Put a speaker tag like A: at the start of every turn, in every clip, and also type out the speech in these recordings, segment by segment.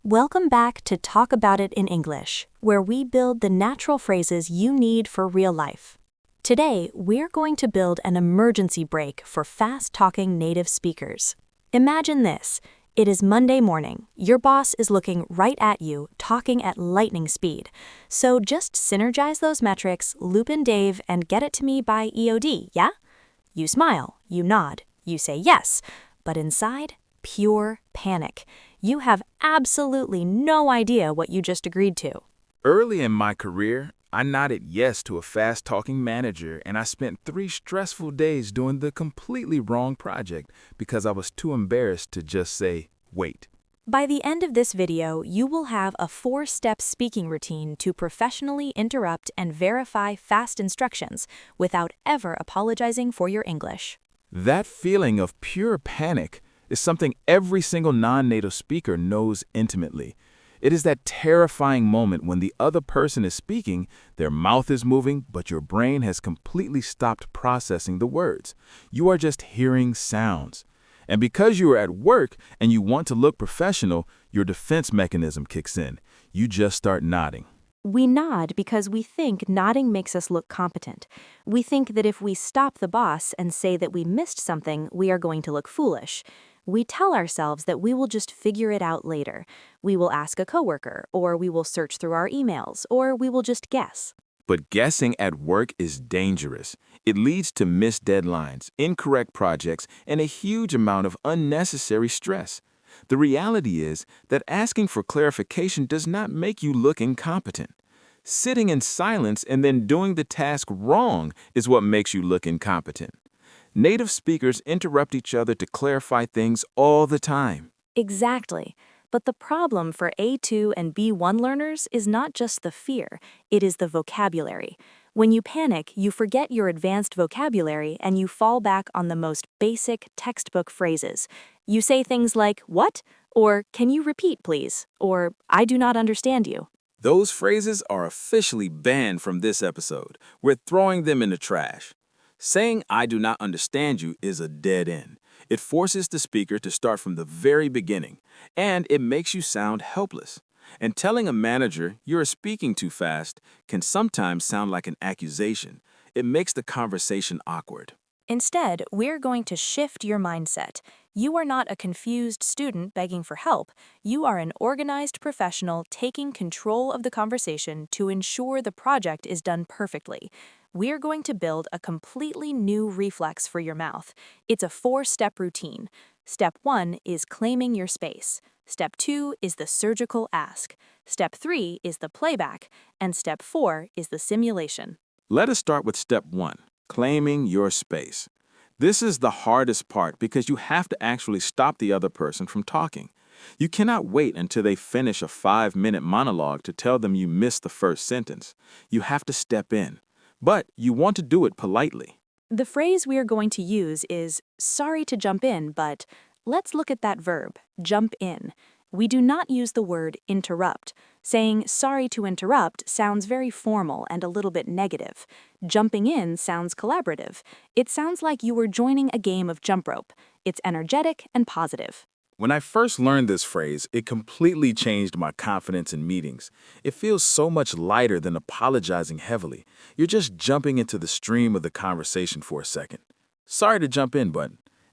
A: Welcome back to Talk About It in English, where we build the natural phrases you need for real life. Today, we're going to build an emergency brake for fast-talking native speakers. Imagine this. It is Monday morning. Your boss is looking right at you, talking at lightning speed. So just synergize those metrics, loop in Dave, and get it to me by EOD, yeah? You smile, you nod, you say yes, but inside, pure panic. You have absolutely no idea what you just agreed to.
B: Early in my career, I nodded yes to a fast-talking manager, and I spent 3 stressful days doing the completely wrong project because I was too embarrassed to just say, wait.
A: By the end of this video, you will have a 4-step speaking routine to professionally interrupt and verify fast instructions without ever apologizing for your English.
B: That feeling of pure panic is something every single non-native speaker knows intimately. It is that terrifying moment when the other person is speaking, their mouth is moving, but your brain has completely stopped processing the words. You are just hearing sounds. And because you are at work and you want to look professional, your defense mechanism kicks in. You just start nodding.
A: We nod because we think nodding makes us look competent. We think that if we stop the boss and say that we missed something, we are going to look foolish. We tell ourselves that we will just figure it out later. We will ask a coworker, or we will search through our emails, or we will just guess.
B: But guessing at work is dangerous. It leads to missed deadlines, incorrect projects, and a huge amount of unnecessary stress. The reality is that asking for clarification does not make you look incompetent. Sitting in silence and then doing the task wrong is what makes you look incompetent. Native speakers interrupt each other to clarify things all the time.
A: Exactly. But the problem for A2 and B1 learners is not just the fear, it is the vocabulary. When you panic, you forget your advanced vocabulary and you fall back on the most basic textbook phrases. You say things like, "What?" or "Can you repeat, please?" or "I do not understand you."
B: Those phrases are officially banned from this episode. We're throwing them in the trash. Saying "I do not understand you" is a dead end. It forces the speaker to start from the very beginning, and it makes you sound helpless. And telling a manager you're speaking too fast can sometimes sound like an accusation. It makes the conversation awkward.
A: Instead, we're going to shift your mindset. You are not a confused student begging for help. You are an organized professional taking control of the conversation to ensure the project is done perfectly. We're going to build a completely new reflex for your mouth. It's a 4-step routine. Step 1 is claiming your space. Step 2 is the surgical ask. Step 3 is the playback. And Step 4 is the simulation.
B: Let us start with step 1, claiming your space. This is the hardest part because you have to actually stop the other person from talking. You cannot wait until they finish a 5-minute monologue to tell them you missed the first sentence. You have to step in. But you want to do it politely.
A: The phrase we are going to use is, "Sorry to jump in, but..." Let's look at that verb, jump in. We do not use the word interrupt. Saying "sorry to interrupt" sounds very formal and a little bit negative. Jumping in sounds collaborative. It sounds like you were joining a game of jump rope. It's energetic and positive.
B: When I first learned this phrase, it completely changed my confidence in meetings. It feels so much lighter than apologizing heavily. You're just jumping into the stream of the conversation for a second. Sorry to jump in, but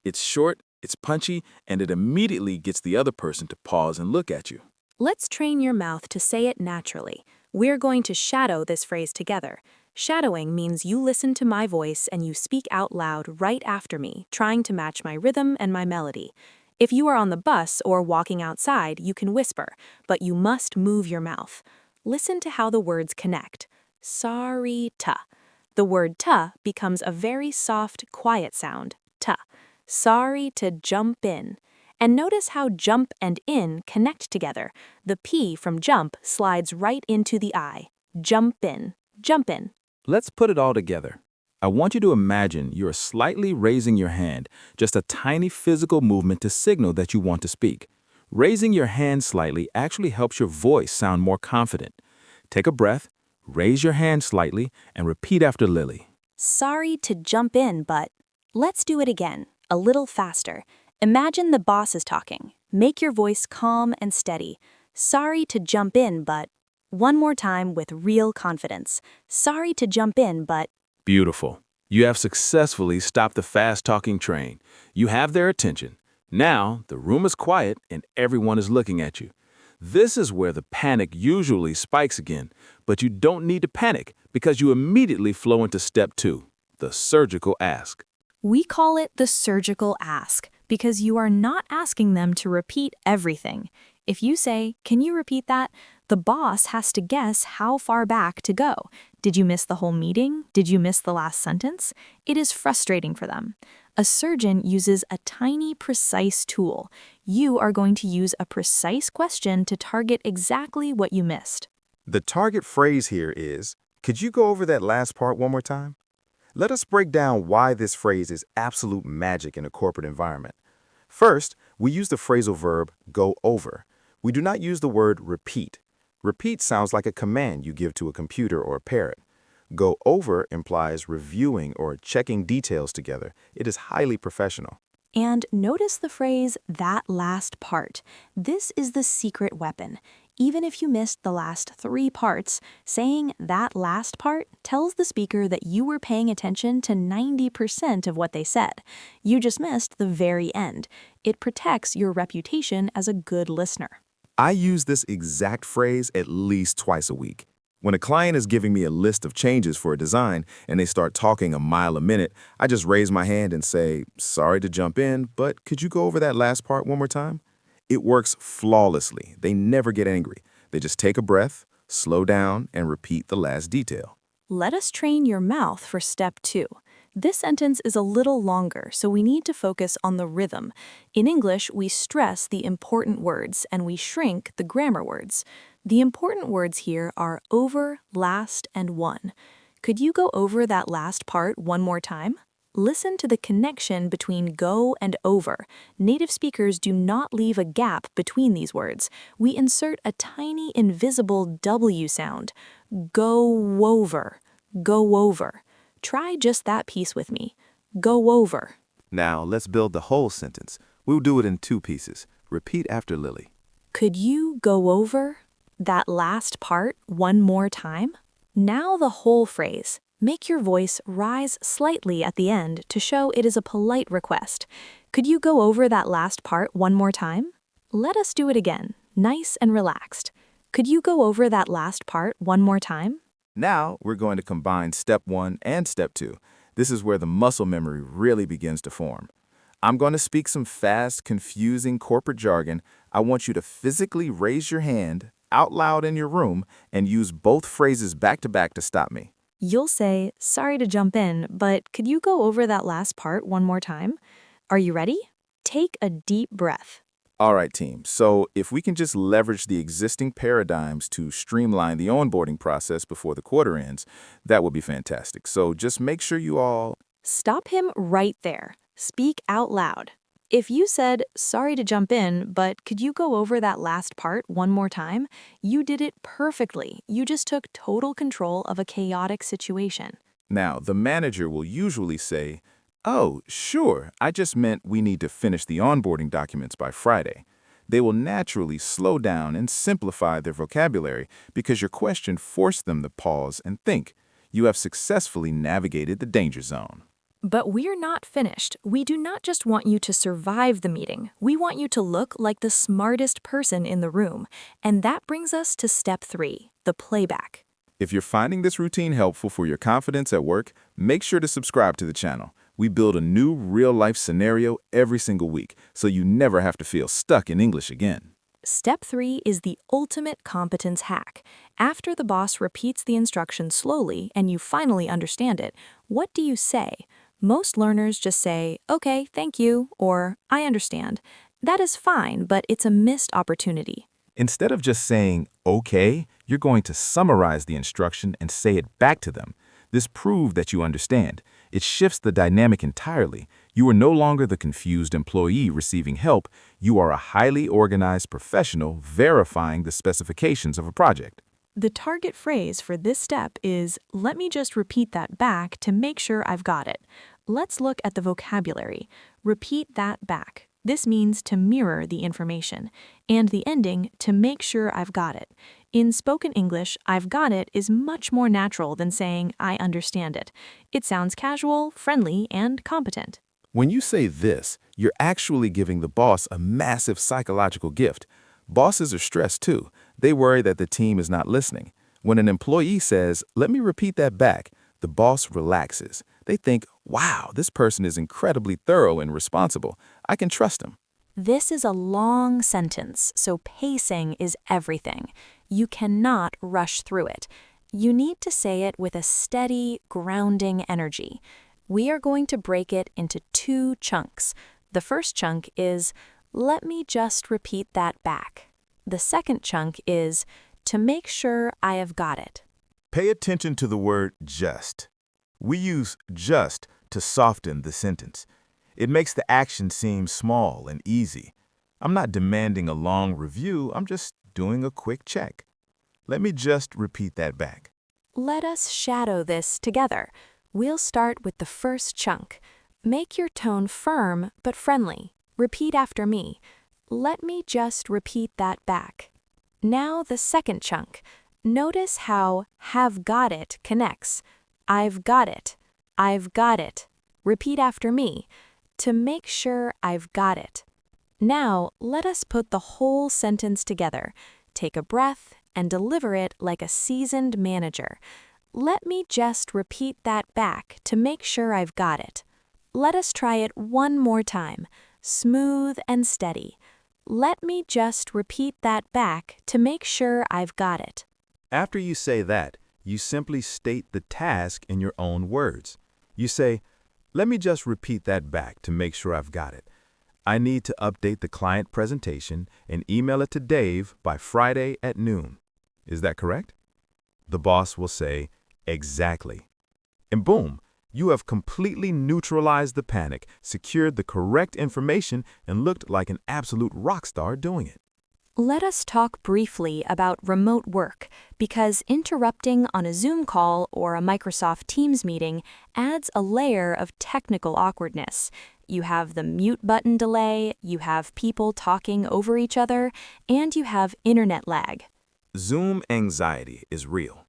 B: it's short, it's punchy, and it immediately gets the other person to pause and look at you.
A: Let's train your mouth to say it naturally. We're going to shadow this phrase together. Shadowing means you listen to my voice and you speak out loud right after me, trying to match my rhythm and my melody. If you are on the bus or walking outside, you can whisper, but you must move your mouth. Listen to how the words connect. Sorry-ta. The word "ta" becomes a very soft, quiet sound, ta. Sorry to jump in. And notice how jump and in connect together. The P from jump slides right into the I. Jump in, jump in.
B: Let's put it all together. I want you to imagine you're slightly raising your hand, just a tiny physical movement to signal that you want to speak. Raising your hand slightly actually helps your voice sound more confident. Take a breath, raise your hand slightly, and repeat after Lily.
A: Sorry to jump in, but... Let's do it again, a little faster. Imagine the boss is talking. Make your voice calm and steady. sorry to jump in, but. One more time with real confidence. Sorry to jump in, but.
B: Beautiful. You have successfully stopped the fast-talking train. You have their attention. Now, the room is quiet and everyone is looking at you. This is where the panic usually spikes again, but you don't need to panic because you immediately flow into step 2, the surgical ask.
A: We call it the surgical ask because you are not asking them to repeat everything. If you say, "Can you repeat that?" the boss has to guess how far back to go. Did you miss the whole meeting? Did you miss the last sentence? It is frustrating for them. A surgeon uses a tiny, precise tool. You are going to use a precise question to target exactly what you missed.
C: The target phrase here is, could you go over that last part one more time? Let us break down why this phrase is absolute magic in a corporate environment. First, we use the phrasal verb go over. We do not use the word repeat. Repeat sounds like a command you give to a computer or a parrot. Go over implies reviewing or checking details together. It is highly professional.
A: And notice the phrase, that last part. This is the secret weapon. Even if you missed the last 3 parts, saying that last part tells the speaker that you were paying attention to 90% of what they said. You just missed the very end. It protects your reputation as a good listener.
C: I use this exact phrase at least twice a week. When a client is giving me a list of changes for a design and they start talking a mile a minute, I just raise my hand and say, sorry to jump in, but could you go over that last part one more time? It works flawlessly. They never get angry. They just take a breath, slow down, and repeat the last detail.
A: Let us train your mouth for step 2. This sentence is a little longer, so we need to focus on the rhythm. In English, we stress the important words and we shrink the grammar words. The important words here are over, last, and one. Could you go over that last part one more time? Listen to the connection between go and over. Native speakers do not leave a gap between these words. We insert a tiny invisible W sound. Go over. Go over. Try just that piece with me. Go over.
C: Now, let's build the whole sentence. We'll do it in 2 pieces. Repeat after Lily.
A: Could you go over that last part one more time? Now the whole phrase. Make your voice rise slightly at the end to show it is a polite request. Could you go over that last part one more time? Let us do it again, nice and relaxed. Could you go over that last part one more time?
C: Now, we're going to combine step 1 and step 2. This is where the muscle memory really begins to form. I'm going to speak some fast, confusing corporate jargon. I want you to physically raise your hand out loud in your room and use both phrases back to back to stop me.
A: You'll say, sorry to jump in, but could you go over that last part one more time? Are you ready? Take a deep breath.
C: All right, team. So if we can just leverage the existing paradigms to streamline the onboarding process before the quarter ends, that would be fantastic. So just make sure you all...
A: Stop him right there. Speak out loud. If you said, sorry to jump in, but could you go over that last part one more time? You did it perfectly. You just took total control of a chaotic situation.
C: Now, the manager will usually say, oh, sure, I just meant we need to finish the onboarding documents by Friday. They will naturally slow down and simplify their vocabulary because your question forced them to pause and think. You have successfully navigated the danger zone.
A: But we're not finished. We do not just want you to survive the meeting. We want you to look like the smartest person in the room. And that brings us to step 3, the playback.
C: If you're finding this routine helpful for your confidence at work, make sure to subscribe to the channel. We build a new real-life scenario every single week, so you never have to feel stuck in English again.
A: Step 3 is the ultimate competence hack. After the boss repeats the instruction slowly and you finally understand it, what do you say? Most learners just say, okay, thank you, or I understand. That is fine, but it's a missed opportunity.
C: Instead of just saying, okay, you're going to summarize the instruction and say it back to them. This proves that you understand. It shifts the dynamic entirely. You are no longer the confused employee receiving help. You are a highly organized professional verifying the specifications of a project.
A: The target phrase for this step is, let me just repeat that back to make sure I've got it. Let's look at the vocabulary. Repeat that back. This means to mirror the information, and the ending, to make sure I've got it. In spoken English, I've got it is much more natural than saying I understand it. It sounds casual, friendly, and competent.
B: When you say this, you're actually giving the boss a massive psychological gift. Bosses are stressed too. They worry that the team is not listening. When an employee says, "Let me repeat that back," the boss relaxes. They think, "Wow, this person is incredibly thorough and responsible. I can trust him."
A: This is a long sentence, so pacing is everything. You cannot rush through it. You need to say it with a steady, grounding energy. We are going to break it into 2 chunks. The first chunk is, "Let me just repeat that back." The second chunk is, "To make sure I have got it."
B: Pay attention to the word just. We use just to soften the sentence. It makes the action seem small and easy. I'm not demanding a long review, I'm just doing a quick check. Let me just repeat that back.
A: Let us shadow this together. We'll start with the first chunk. Make your tone firm but friendly. Repeat after me. Let me just repeat that back. Now the second chunk. Notice how "have got it" connects. I've got it. I've got it. Repeat after me. To make sure I've got it. Now let us put the whole sentence together. Take a breath and deliver it like a seasoned manager. Let me just repeat that back to make sure I've got it. Let us try it one more time, smooth and steady. Let me just repeat that back to make sure I've got it.
C: After you say that, you simply state the task in your own words. You say, "Let me just repeat that back to make sure I've got it. I need to update the client presentation and email it to Dave by Friday at noon." Is that correct? The boss will say, "Exactly." And boom, you have completely neutralized the panic, secured the correct information, and looked like an absolute rock star doing it.
A: Let us talk briefly about remote work, because interrupting on a Zoom call or a Microsoft Teams meeting adds a layer of technical awkwardness. You have the mute button delay, you have people talking over each other, and you have internet lag.
B: Zoom anxiety is real.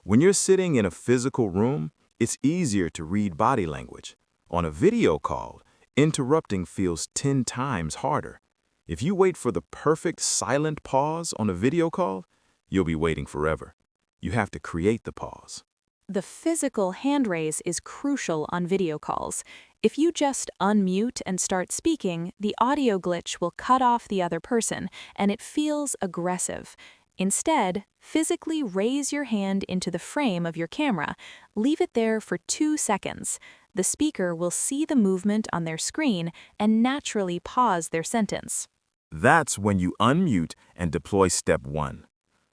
B: When you're sitting in a physical room, it's easier to read body language. On a video call, interrupting feels 10 times harder. If you wait for the perfect silent pause on a video call, you'll be waiting forever. You have to create the pause.
A: The physical hand raise is crucial on video calls. If you just unmute and start speaking, the audio glitch will cut off the other person, and it feels aggressive. Instead, physically raise your hand into the frame of your camera. Leave it there for 2 seconds. The speaker will see the movement on their screen and naturally pause their sentence.
B: That's when you unmute and deploy step 1.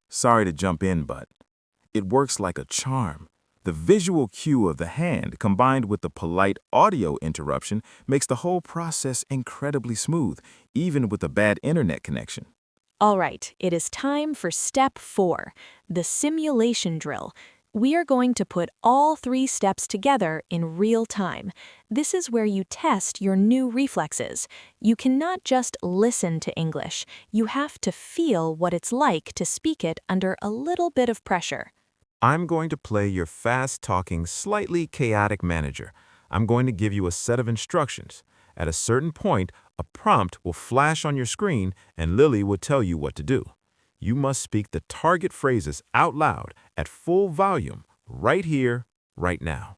B: Sorry to jump in, but it works like a charm. The visual cue of the hand combined with the polite audio interruption makes the whole process incredibly smooth, even with a bad internet connection.
A: All right, it is time for step 4, the simulation drill. We are going to put all 3 steps together in real time. This is where you test your new reflexes. You cannot just listen to English. You have to feel what it's like to speak it under a little bit of pressure.
C: I'm going to play your fast-talking, slightly chaotic manager. I'm going to give you a set of instructions. At a certain point, a prompt will flash on your screen and Lily will tell you what to do. You must speak the target phrases out loud at full volume, right here, right now.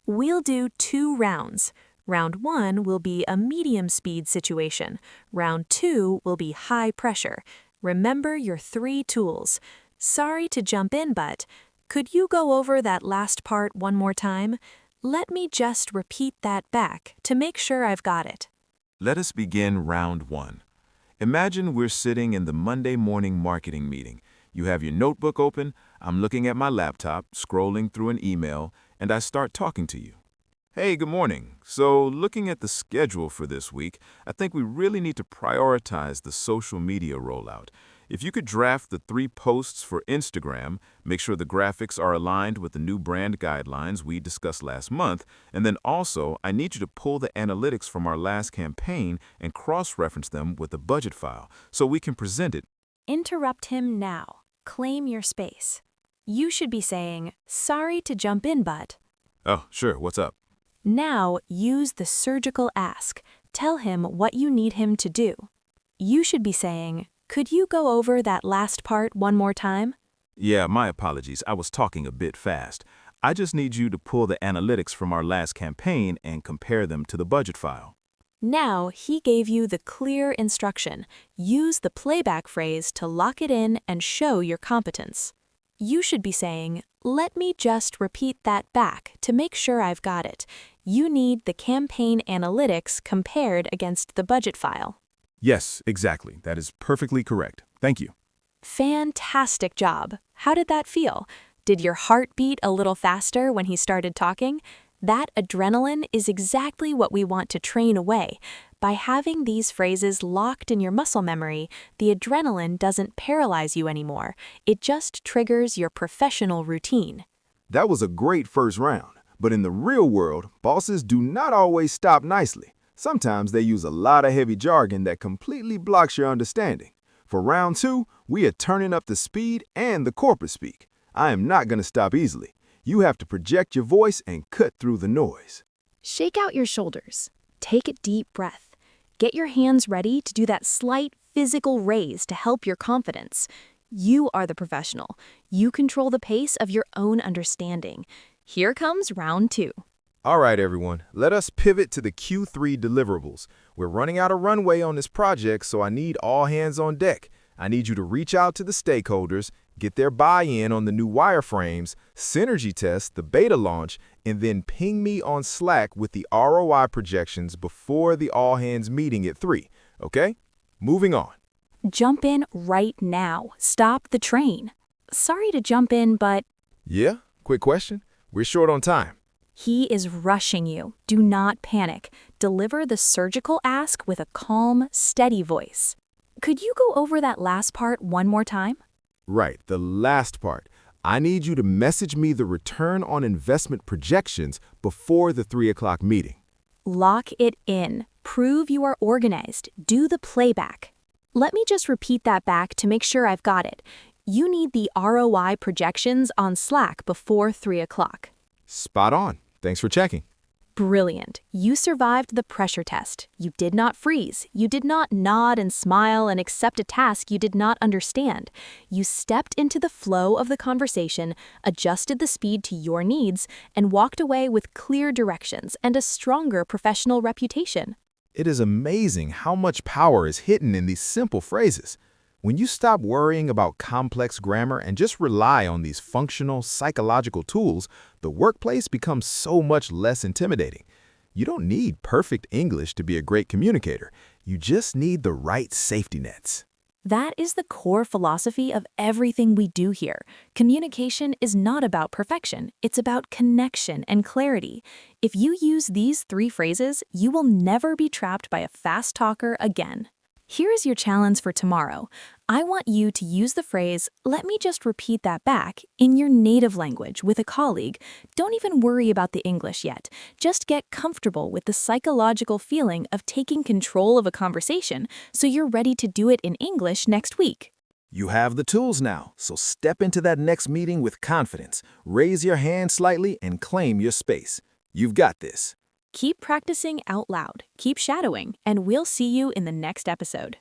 A: We'll do 2 rounds. Round 1 will be a medium speed situation. Round 2 will be high pressure. Remember your 3 tools. Sorry to jump in, but could you go over that last part one more time? Let me just repeat that back to make sure I've got it.
B: Let us begin round 1. Imagine we're sitting in the Monday morning marketing meeting. You have your notebook open, I'm looking at my laptop, scrolling through an email, and I start talking to you. Hey, good morning. So, looking at the schedule for this week, I think we really need to prioritize the social media rollout. If you could draft the 3 posts for Instagram, make sure the graphics are aligned with the new brand guidelines we discussed last month, and then also, I need you to pull the analytics from our last campaign and cross-reference them with the budget file so we can present it.
A: Interrupt him now. Claim your space. You should be saying, "Sorry to jump in, but..."
B: Oh, sure, what's up?
A: Now use the surgical ask. Tell him what you need him to do. You should be saying, "Could you go over that last part one more time?"
B: Yeah, my apologies, I was talking a bit fast. I just need you to pull the analytics from our last campaign and compare them to the budget file.
A: Now he gave you the clear instruction. Use the playback phrase to lock it in and show your competence. You should be saying, "Let me just repeat that back to make sure I've got it. You need the campaign analytics compared against the budget file."
B: Yes, exactly. That is perfectly correct. Thank you.
A: Fantastic job. How did that feel? Did your heart beat a little faster when he started talking? That adrenaline is exactly what we want to train away. By having these phrases locked in your muscle memory, the adrenaline doesn't paralyze you anymore. It just triggers your professional routine.
C: That was a great first round, but in the real world, bosses do not always stop nicely. Sometimes they use a lot of heavy jargon that completely blocks your understanding. For round 2, we are turning up the speed and the corporate speak. I am not going to stop easily. You have to project your voice and cut through the noise.
A: Shake out your shoulders. Take a deep breath. Get your hands ready to do that slight physical raise to help your confidence. You are the professional. You control the pace of your own understanding. Here comes round 2.
C: All right, everyone, let us pivot to the Q3 deliverables. We're running out of runway on this project, so I need all hands on deck. I need you to reach out to the stakeholders, get their buy-in on the new wireframes, synergy test, the beta launch, and then ping me on Slack with the ROI projections before the all-hands meeting at 3, okay? Moving on.
A: Jump in right now. Stop the train. Sorry to jump in, but
C: Yeah? Quick question. We're short on time.
A: he is rushing you. Do not panic. Deliver the surgical ask with a calm, steady voice. Could you go over that last part one more time?
C: Right, the last part. I need you to message me the return on investment projections before the 3 o'clock meeting.
A: Lock it in. Prove you are organized. Do the playback. Let me just repeat that back to make sure I've got it. You need the ROI projections on Slack before 3 o'clock.
C: Spot on. Thanks for checking.
A: Brilliant. You survived the pressure test. You did not freeze. You did not nod and smile and accept a task you did not understand. You stepped into the flow of the conversation, adjusted the speed to your needs, and walked away with clear directions and a stronger professional reputation.
C: It is amazing how much power is hidden in these simple phrases. When you stop worrying about complex grammar and just rely on these functional, psychological tools, the workplace becomes so much less intimidating. You don't need perfect English to be a great communicator. You just need the right safety nets.
A: That is the core philosophy of everything we do here. Communication is not about perfection. It's about connection and clarity. If you use these 3 phrases, you will never be trapped by a fast talker again. Here is your challenge for tomorrow. I want you to use the phrase, "Let me just repeat that back," in your native language with a colleague. Don't even worry about the English yet. Just get comfortable with the psychological feeling of taking control of a conversation so you're ready to do it in English next week.
C: You have the tools now, so step into that next meeting with confidence. Raise your hand slightly and claim your space. You've got this.
A: Keep practicing out loud, keep shadowing, and we'll see you in the next episode.